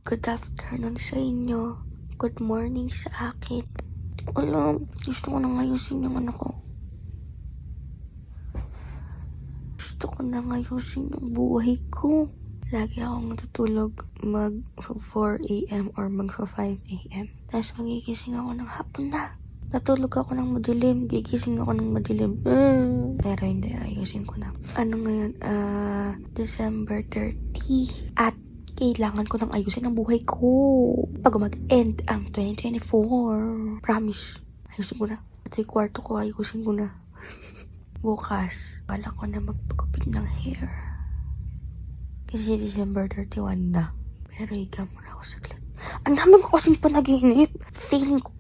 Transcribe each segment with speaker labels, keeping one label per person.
Speaker 1: Good afternoon sa inyo. Good morning sa akin. Hindi ko alam. Gusto ko nang ayusin yung ko. Gusto ko nang ayusin yung buhay ko. Lagi akong natutulog mag 4 a.m. or mag 5 a.m. Tapos magigising ako ng hapon na. Natulog ako ng madilim. Gigising ako ng madilim. Pero hindi, ayusin ko na. Ano ngayon? December 30. At kailangan ko nang ayusin ang buhay ko bago mag-end ang 2024. Promise. Ayusin ko na. At yung kwarto ko, ayusin ko na. Bukas, bala ko na magpagupit ng hair. Kasi December 31 na. Pero higa muna ako saglit. Ang dami ko kasing panaginip. Feeling ko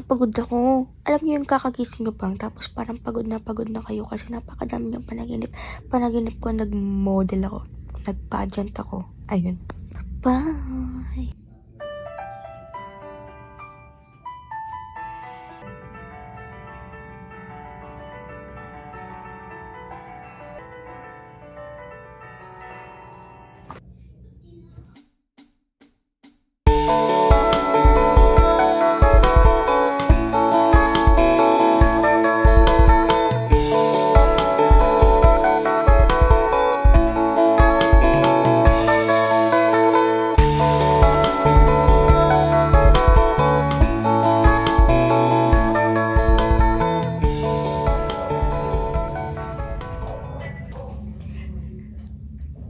Speaker 1: pagod ako. Alam niyo yung kakagising nyo pang, tapos parang pagod na kayo kasi napakadami yung panaginip. Panaginip ko, nag-model ako. Nag-pageant ako. Ayun. Bye!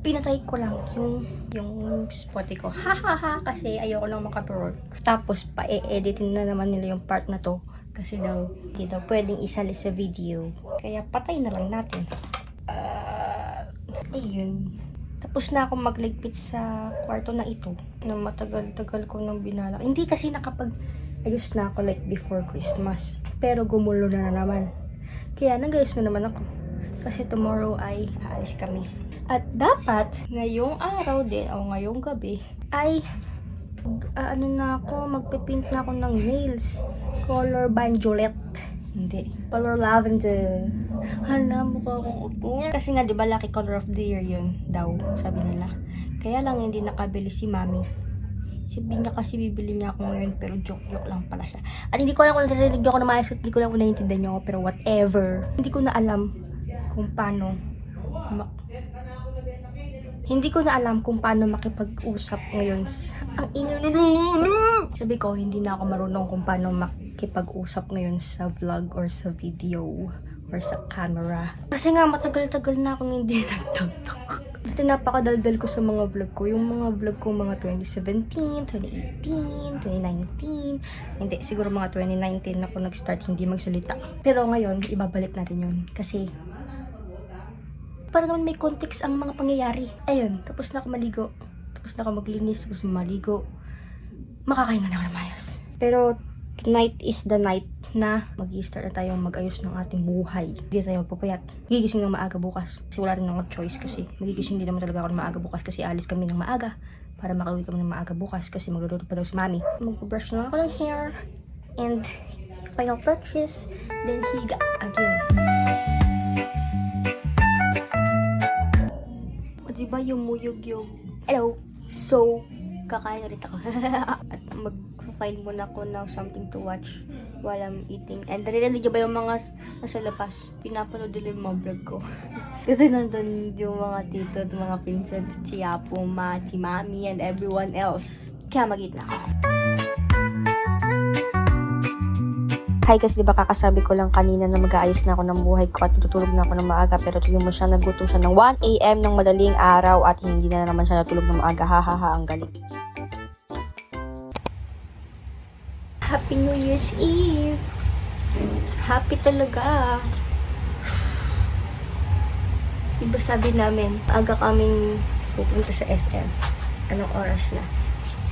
Speaker 1: Pinatay ko lang yung spotty ko. Hahaha, kasi ayoko nang makapurot. Tapos pa-editin na naman nila yung part na to. Kasi daw, hindi daw pwedeng isali sa video. Kaya patay na lang natin. Ayun. Tapos na akong magligpit sa kwarto na ito. Na matagal-tagal ko nang binalak. Hindi kasi nakapag-ayos na ako like before Christmas. Pero gumulo na naman. Kaya nag-ayos na naman ako. Kasi tomorrow ay aalis kami. At dapat, ngayong araw din, o ngayong gabi, ay, magpipint na ako ng nails. Color violet. Hindi. Color lavender. Hala, mukha akong utol. Kasi nga, di ba, lucky color of the year yun daw, sabi nila. Kaya lang, hindi nakabili si mami. Sabi niya kasi bibili niya ako ngayon, pero joke lang pala siya. At hindi ko alam kung narinig ako na maayos, hindi ko lang kung naiintindihan niyo ako, pero whatever. Hindi ko na alam kung paano makipag-usap ngayon. Sabi ko, hindi na ako marunong kung paano makipag-usap ngayon sa vlog or sa video or sa camera. Kasi nga, matagal-tagal na akong hindi nagtutok. Dito napakadaldal ko sa mga vlog ko. Yung mga vlog ko, mga 2017, 2018, 2019. Hindi, siguro mga 2019 ako nag-start hindi magsalita. Pero ngayon, ibabalik natin yun. Kasi para naman may context ang mga pangyayari. Ayun, tapos na ako maligo. Tapos na ako maglinis, tapos maligo. Makakahinga na ako ng mayos. Pero tonight is the night na mag-i-start na tayong mag-ayos ng ating buhay. Hindi tayo magpapayat. Gigising ng maaga bukas. Kasi wala rin akong choice kasi. Magigising din naman talaga ako ng maaga bukas kasi alis kami ng maaga. Para makauwi kami ng maaga bukas kasi magluluto pa daw si mami. Mag-brush na ako ng hair. And final touches. Then higa again. Diba yung muyog yung... Hello! So, kakain ulit ako. At mag-file muna ako ng something to watch while I'm eating. And narinig nyo ba yung mga nasa labas? Pinapanood nila yung mga vlog ko. Kasi nandun yung mga tito at mga pinsan, si Apo, si Mami, and everyone else. Kaya mag-eat na ako. Hi guys, di ba kakasabi ko lang kanina na mag-aayos na ako ng buhay ko at tutulog na ako ng maaga, pero tignan mo siya, nagutom siya ng 1 a.m. ng madaling araw at hindi na naman siya natulog ng maaga. Hahaha, ang galing. Happy New Year's Eve! Happy talaga! Diba sabi namin, aga kaming pupunta sa SM. Anong oras na?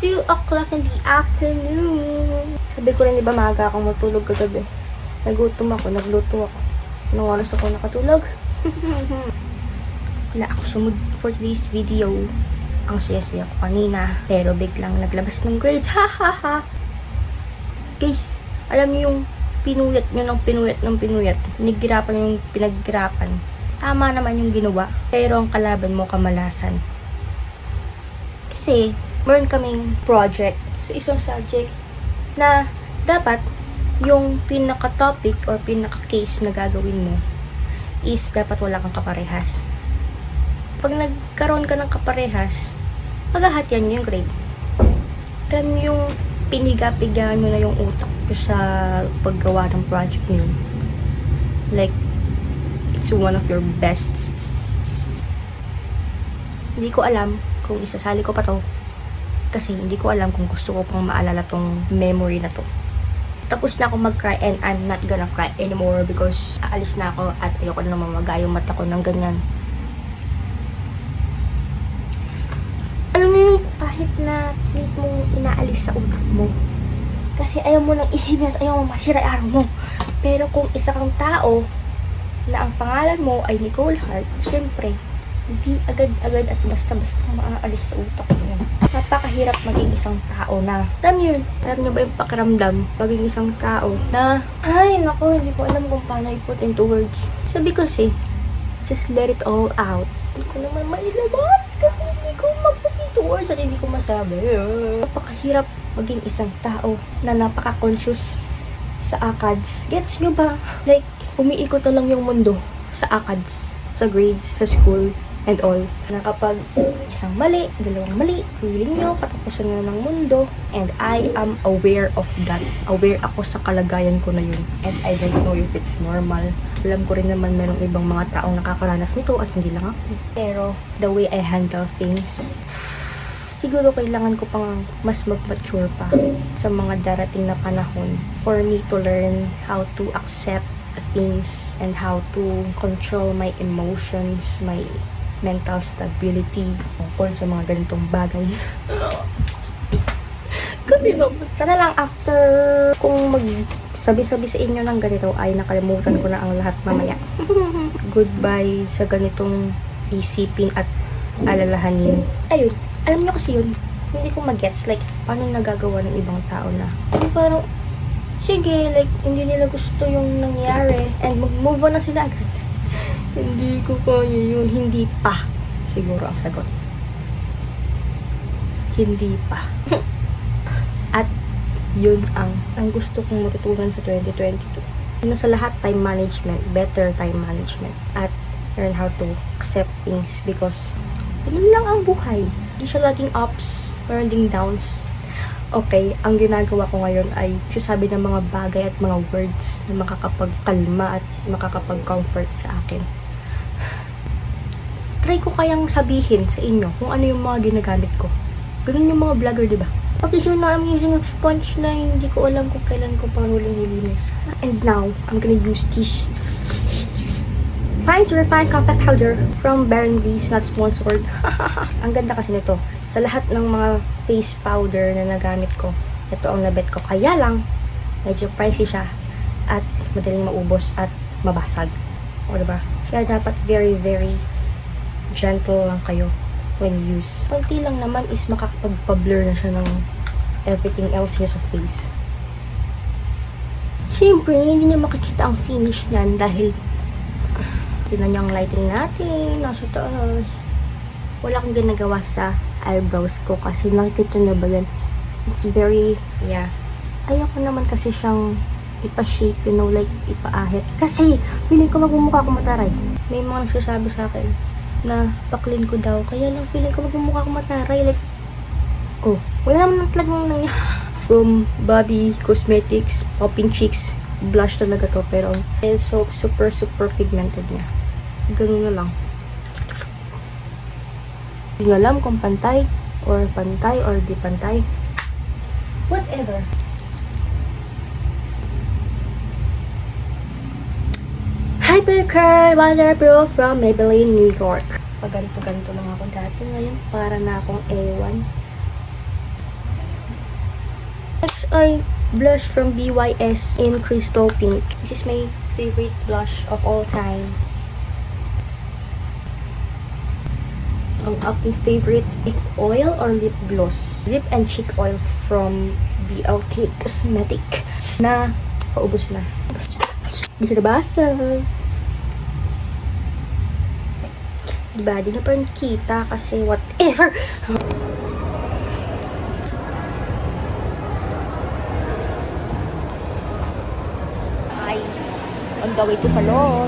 Speaker 1: 2 o'clock in the afternoon. Sabi ko rin, diba maaga akong matulog kagabi. Nagutom ako, nagluto ako. Anong oras ako nakatulog? Wala ako sa mood for today's video. Ang saya-saya ko kanina. Pero biglang naglabas ng grades. Ha ha ha. Guys, alam niyo yung pinuyat nyo ng pinuyat. Pinaghirapan yung pinaghirapan. Tama naman yung ginawa. Pero ang kalaban mo kamalasan. Kasi, meron kaming project sa isang subject na dapat yung pinaka-topic or pinaka-case na gagawin mo is dapat wala kang kaparehas. Pag nagkaroon ka ng kaparehas, paghahatian nyo yung grade. Alam mo yung piniga-pigaan nyo na yung utak ko sa paggawa ng project nyo. Like, it's one of your best. Hindi ko alam kung isasali ko pa to. Kasi hindi ko alam kung gusto ko pang maalala tong memory na to. Tapos na ako mag-cry and I'm not gonna cry anymore because aalis na ako at ayoko na mamaga yung mata ko ng ganyan. Alam mo yung kahit na treat mong inaalis sa utak mo. Kasi ayaw mo nang isipin at ayaw mo masira araw mo. Pero kung isa kang tao na ang pangalan mo ay Nicole Hart, syempre, hindi agad-agad at basta-basta maaalis sa utak mo. Napakahirap maging isang tao na, alam yun, alam nyo ba yung pakiramdam maging isang tao na, ay nako, hindi ko alam kung paano i-put into words. Sabi ko kasi, just let it all out. Hindi ko naman mailabas kasi hindi ko mag-put into words at hindi ko masabi. Napakahirap maging isang tao na napaka-conscious sa ACADS. Gets nyo ba? Like, umiikot na lang yung mundo sa ACADS, sa grades, sa school, and all. Na kapag isang mali, dalawang mali, feeling nyo, katapusan na ng mundo. And I am aware of that. Aware ako sa kalagayan ko na yun. And I don't know if it's normal. Alam ko rin naman merong ibang mga taong nakakaranas nito at hindi lang ako. Pero, the way I handle things, siguro kailangan ko pang mas mag-mature pa sa mga darating na panahon for me to learn how to accept things and how to control my emotions, my mental stability tungkol sa mga ganitong bagay. Kasi sana lang after kung magsabi-sabi sa inyo ng ganito ay nakalimutan ko na ang lahat mamaya. Goodbye sa ganitong isipin at alalahanin. Ayun, alam nyo kasi yun, hindi ko mag-gets like paano nagagawa ng ibang tao na parang sige, like hindi nila gusto yung nangyari and mag-move on na sila agad. Hindi ko kaya yun. Hindi pa. Siguro ang sagot. Hindi pa. At yun ang gusto kong matutunan sa 2022. Sa lahat, time management. Better time management. At learn how to accept things because ganun lang ang buhay. Hindi siya laging ups, meron ding downs. Okay, ang ginagawa ko ngayon ay sabi ng mga bagay at mga words na makakapagkalma at makakapag-comfort sa akin. Try ko kayang sabihin sa inyo kung ano yung mga ginagamit ko. Ganun yung mga vlogger, diba? Okay, so now I'm using a sponge na hindi ko alam kung kailan ko pa huling nilinis. And now, I'm gonna use this Fine to Refine Compact Powder from Barenbees, not sponsored. Ang ganda kasi nito. Sa lahat ng mga face powder na nagamit ko, ito ang nabet ko. Kaya lang, medyo pricey siya at madaling maubos at mabasag. O diba? Kaya dapat very, very gentle lang kayo when use. Kunti lang naman is makakapagpa-blur na siya ng everything else niya sa face. Siyempre, hindi niya makikita ang finish niyan dahil tinan niyo ang lighting natin, nasa taas. Wala akong ginagawa sa eyebrows ko kasi nakikita na ba yan? It's very, yeah. Ayoko naman kasi siyang ipa-shape, you know, like ipaahit. Kasi, feeling ko magmumukha ko mataray. May mga nagsasabi sa akin na paklin ko daw. Kaya lang feeling ko magmumukha ko mataray. Like, oh, wala naman talagang nangyari. From Bobby Cosmetics, Popping Cheeks, blush talaga to. Pero, so, super pigmented niya. Ganun na lang. Hindi alam kung pantay or di pantay. Whatever. Hypercurl Waterproof from Maybelline, New York. Pag ganito lang ako dati. Ngayon, para na akong A1. Next ay blush from BYS in Crystal Pink. This is my favorite blush of all time. Ang aking favorite lip oil or lip gloss. Lip and cheek oil from BLK Cosmetic. Na, paubos na. Di siya nabasa. Diba? Di na pa rin kita kasi whatever.
Speaker 2: the way to salon.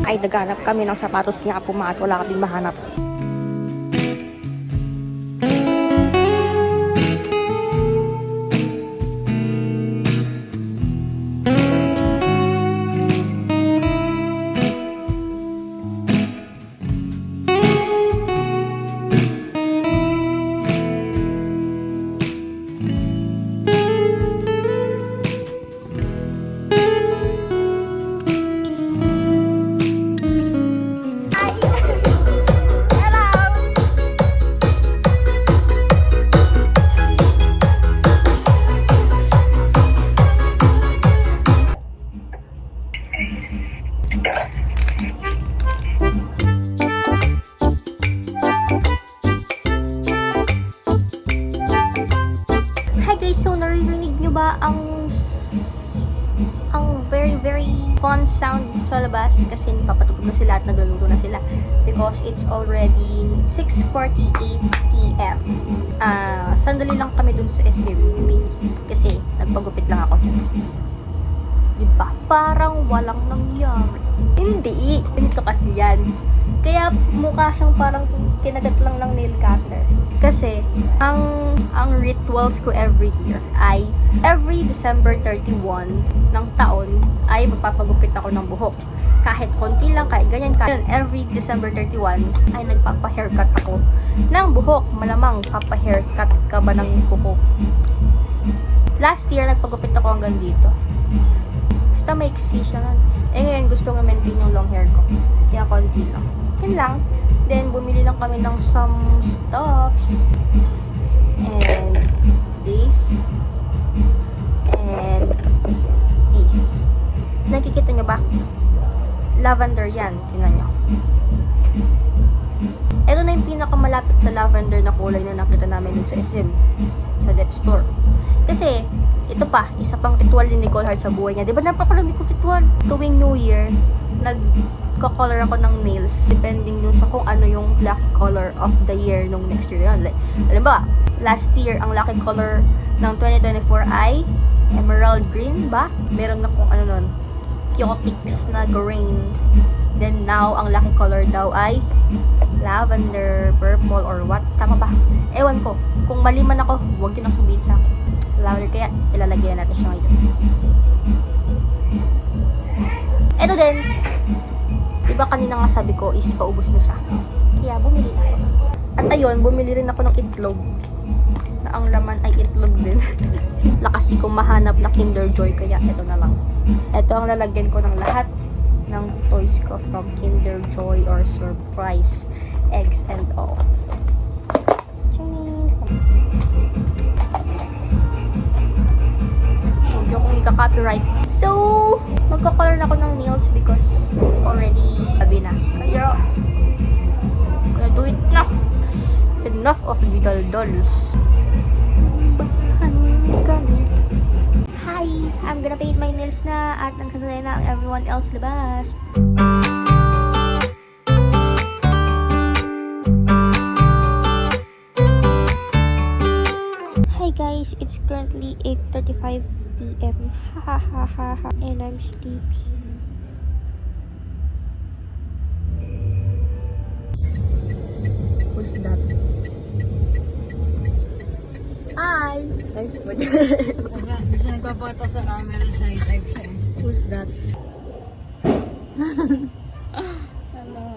Speaker 2: Ay, naghanap kami ng sapatos kaya pumaat, wala kaming mahanap. Hi guys, so naririnig nyo ba ang very fun sound sa labas kasi papatugtog na sila at nagluluto na sila because it's already 6:48 PM. Sandali lang kami dun sa SMB kasi nagpagupit lang ako. Diba? Parang walang nangyari. Hindi! Ganito kasi yan. Kaya mukha siyang parang kinagat lang ng nail cutter. Kasi, ang rituals ko every year ay every December 31 ng taon ay magpapagupit ako ng buhok. Kahit konti lang, kahit ganyan, kahit every December 31 ay nagpapa-haircut ako ng buhok. Malamang papa-haircut ka ba ng buhok? Last year, nagpagupit ako hanggang dito. Basta maiksi siya nun. Eh ngayon, gusto nga maintain yung long hair ko. Kaya konti lang. Yun lang. Then, bumili lang kami ng some stuffs. And this. And this. Nakikita nyo ba? Lavender yan. Tingnan nyo. Ito na yung pinakamalapit sa lavender na kulay na nakita namin dun sa SM. Sa Dep Store. Kasi, ito pa, isa pang ritual ni Nicole Hart sa buhay niya. Diba napakalamig kong ritual? Tuwing New Year, nagko-color ako ng nails depending dun sa kung ano yung lucky color of the year nung next year yun. Like, alam ba, last year, ang lucky color ng 2024 ay emerald green ba? Meron na kung ano nun, Kyotics na green. Then now, ang lucky color daw ay lavender, purple, or what? Tama ba? Ewan ko. Kung mali man ako, huwag din ang sabihin sa akin. Lavender, kaya ilalagyan natin siya ngayon. Ito din. Diba kanina nga sabi ko is paubos na siya. Kaya bumili na ako. At ayun, bumili rin ako ng itlog. Na ang laman ay itlog din. Lakasi kong mahanap na Kinder Joy, kaya ito na lang. Ito ang lalagyan ko ng lahat ng toys ko from Kinder Joy or Surprise Eggs and all. Medyo kung ika-copyright. So, magkakolor na ako ng nails because it's already gabi na. Kaya, gonna do it na. Enough of little dolls. Hi! I'm gonna paint my nails na at nagsasanay na ang everyone else labas. Hi guys, it's currently 8:35 PM. Ha ha ha ha, and I'm sleepy. Who's that? Hi! Ay, pwede.
Speaker 3: Hindi siya nagpapata sa camera siya, i-type siya.
Speaker 2: Who's that?
Speaker 3: Hello.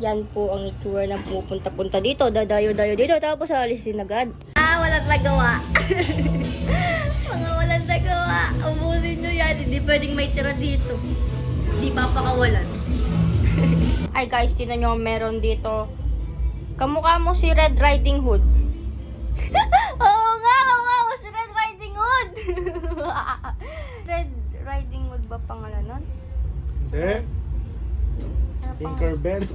Speaker 2: Yan po ang itsura ng pupunta-punta dito. Dadayo-dayo dito. Tapos alisin agad. Walang nagawa. Mga walang nagawa. Ubusin nyo yan. Hindi pwedeng may tira dito. Hindi papakawalan. Ay guys, tinan nyo meron dito. Kamukha mo si Red Riding Hood. Oo nga, kamukha mo si Red Riding Hood. Red Riding Hood ba pangalan nun?
Speaker 4: Eh? Tinkerbell.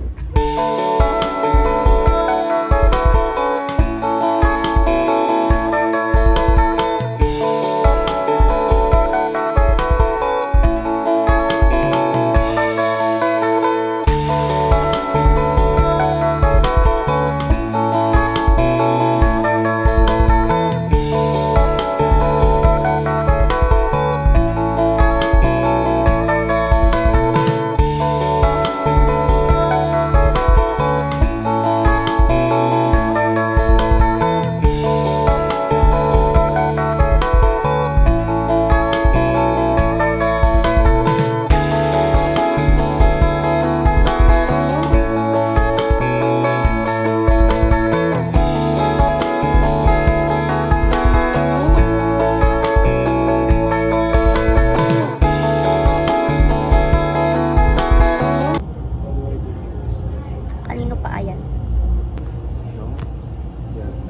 Speaker 2: Kanino pa ayan?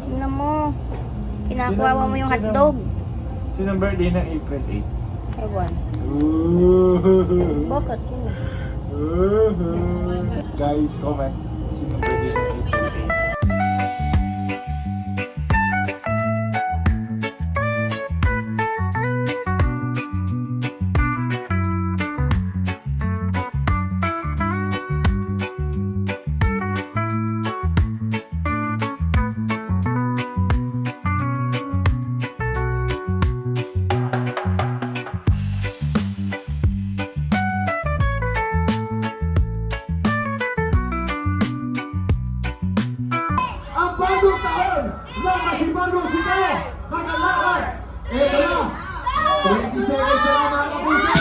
Speaker 2: Tingnan mo. Kinakuha mo yung hotdog.
Speaker 4: Sinong birthday ng April 8?
Speaker 2: Ewan. Bakit? Yun.
Speaker 4: Guys, comment. Sinong birthday ng April 8?
Speaker 5: Ang bagong taon na mahimagong sitayo, kakalakad. Ito na, 20 seconds na lang mga kapuso.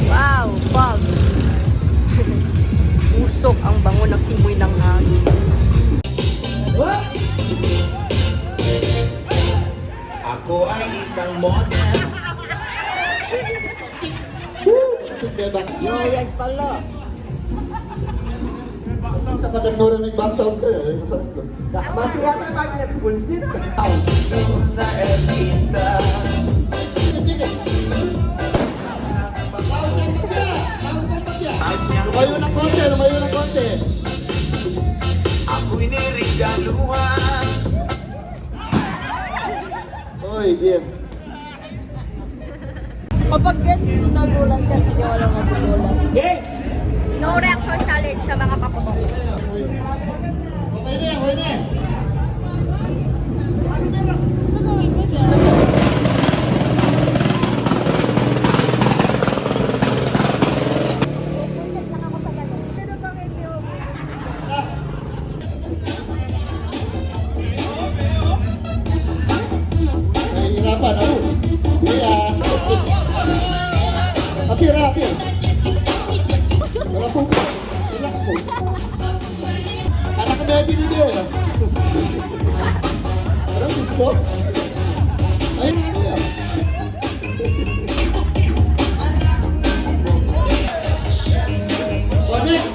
Speaker 2: Wow, fog. Usok ang bango ng simoy ng hangin.
Speaker 6: Ako ay isang model.
Speaker 5: Yoyan pala. Tapos nakatagnuran nag-backsound ka eh. Masakit lang. Mati yata tayo nag-bulldit.
Speaker 6: Sa Elita.
Speaker 5: Lumayo ng konti, lumayo ng konti.
Speaker 6: Ako'y nirigaluhan.
Speaker 5: Oy, bien.
Speaker 3: Kapag ganyan nagulan kasi walang nagulan.
Speaker 2: No reaction challenge sa mga paputok.
Speaker 5: Okay na, okay na. Sige. Parang gusto. Ay, kuya. O, next.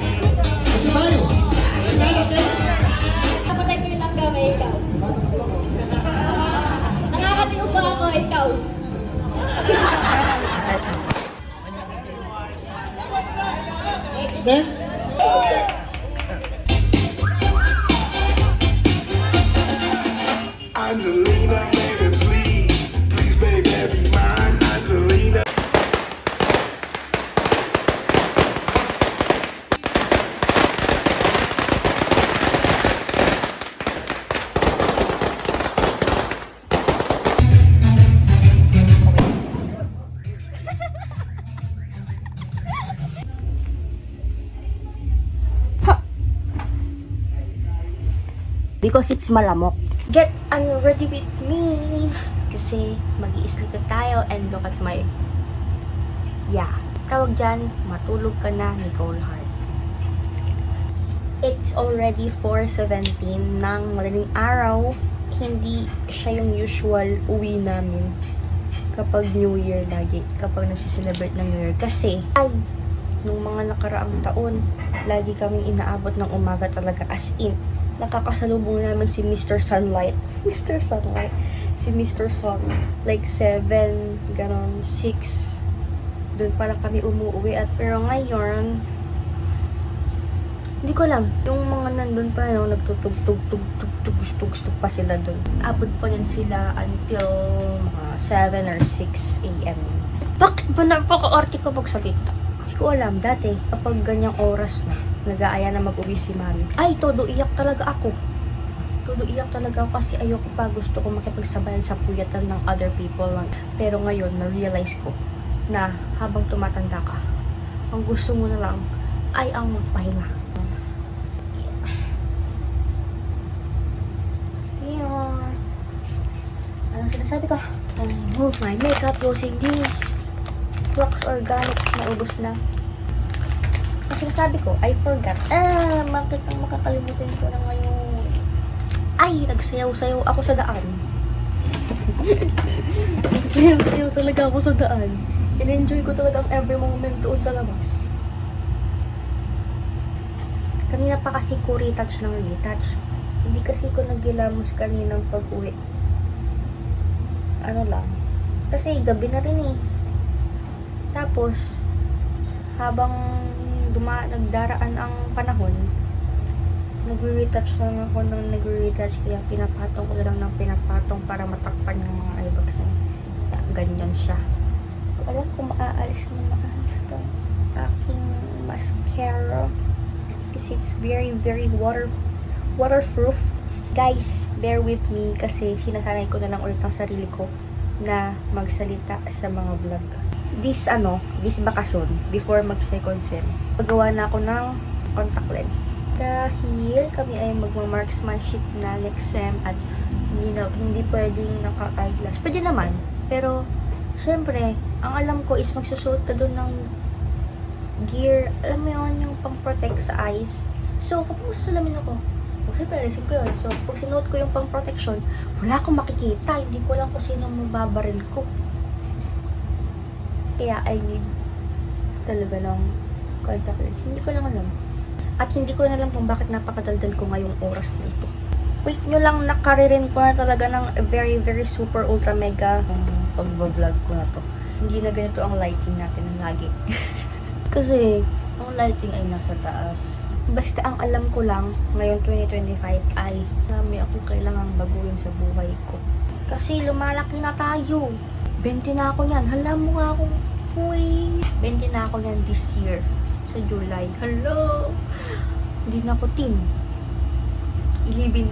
Speaker 5: Kasi tayo.
Speaker 3: Kapatay ko yung langgam ay ikaw. Nakakatiyo ba ako, ikaw?
Speaker 5: Next.
Speaker 6: Angelina, baby, please. Please, baby, be mine. Angelina.
Speaker 2: Because it's malamok. Get ready with me. Kasi mag-i-sleep na tayo and look at my... Yeah. Tawag dyan, matulog ka na, Nicole Hart. It's already 4:17 ng madaling araw. Hindi siya yung usual uwi namin kapag New Year lagi. Kapag nasi-celebrate ng New Year. Kasi, nung mga nakaraang taon, lagi kaming inaabot ng umaga talaga. As in, nakakasalubong namin si Mr. Sunlight. Mr. Sunlight. Si Mr. Sun. Like 7, ganon, 6. Doon pa lang kami umuwi. At pero ngayon, hindi ko alam. Yung mga nandun pa, no, nagtutug-tug-tug-tug-tug pa sila doon. Abot pa yan sila until mga 7 or 6 a.m. Bakit ba napaka-arte ko magsalita? Hindi ko alam. Dati, kapag ganyang oras na, nag-aaya na mag-uwi si mami. Ay, todo iyak talaga ako. Todo iyak talaga ako kasi ayoko pa. Gusto ko makipagsabayan sa puyatan ng other people lang. Pero ngayon, na-realize ko na habang tumatanda ka, ang gusto mo na lang ay ang magpahinga. Yeah. Anong sinasabi ko? I remove my makeup using this Flux Organics na ubos na. Kasi sabi ko, I forgot. Bakit ang makakalimutan ko na ngayon? Ay, nagsayaw-sayaw ako sa daan. Nagsayaw-sayaw talaga ako sa daan. In-enjoy ko talaga ang every moment doon sa labas. Kanina pa kasi ko retouch ng retouch. Hindi kasi ko nagilamos kaninang pag-uwi. Ano lang. Kasi gabi na rin eh. Tapos, habang nagdaraan ang panahon, nagre-retouch lang ako ng nagre-retouch, kaya pinapatong ko lang ng pinapatong para matakpan yung mga eyebags niya. Kaya ganyan siya. Alam ko maaalis na maaalis to aking mascara kasi it's very very waterproof. Guys, bear with me kasi sinasanay ko na lang ulit ang sarili ko na magsalita sa mga vlog. This bakasyon, before mag-second sem, pagawa na ako ng contact lens. Dahil kami ay magma-marksmanship na next sem at hindi pwedeng naka-eyeglass. Pwede naman, pero syempre, ang alam ko is magsusuot ka doon ng gear, alam mo yun, yung pang-protect sa eyes. So, kapag salamin ako, syempre, alisin ko yun. So, pag sinuot ko yung pang-protection, wala akong makikita. Hindi ko lang kung sino mababaril ko. Kaya I need talaga ng contact lens. Hindi ko lang alam. At hindi ko na alam kung bakit napakadaldal ko ngayong oras na ito. Wait nyo lang, nakaririn ko na talaga ng very very super ultra mega pag-vlog ko na to. Hindi na ganito ang lighting natin lagi. Kasi ang lighting ay nasa taas. Basta ang alam ko lang ngayon 2025 ay marami akong kailangang baguhin sa buhay ko. Kasi lumalaki na tayo. 20 na ako yan. Hala mo nga akong 20 na ako yan this year. Sa July. Hello! Hindi na ako teen. 11.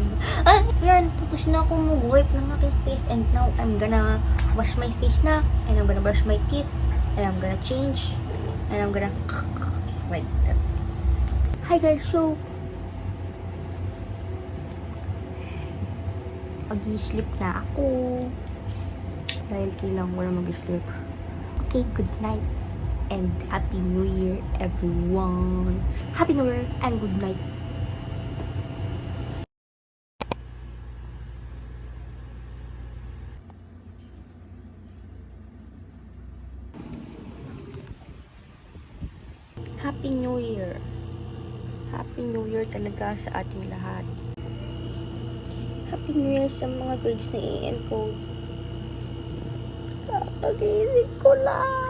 Speaker 2: Yan. Tapos na ako mag-wipe ng aking face and now I'm gonna wash my face na and I'm gonna brush my teeth and I'm gonna change and I'm gonna like that. Hi guys, so mag-sleep na ako dahil kailangan ko na mag-sleep. Okay, good night and Happy New Year everyone. Happy New Year and good night.
Speaker 1: Happy New Year. Happy New Year talaga sa ating lahat. Happy New Year sa mga grades na i-encode. Kakagising ko lang.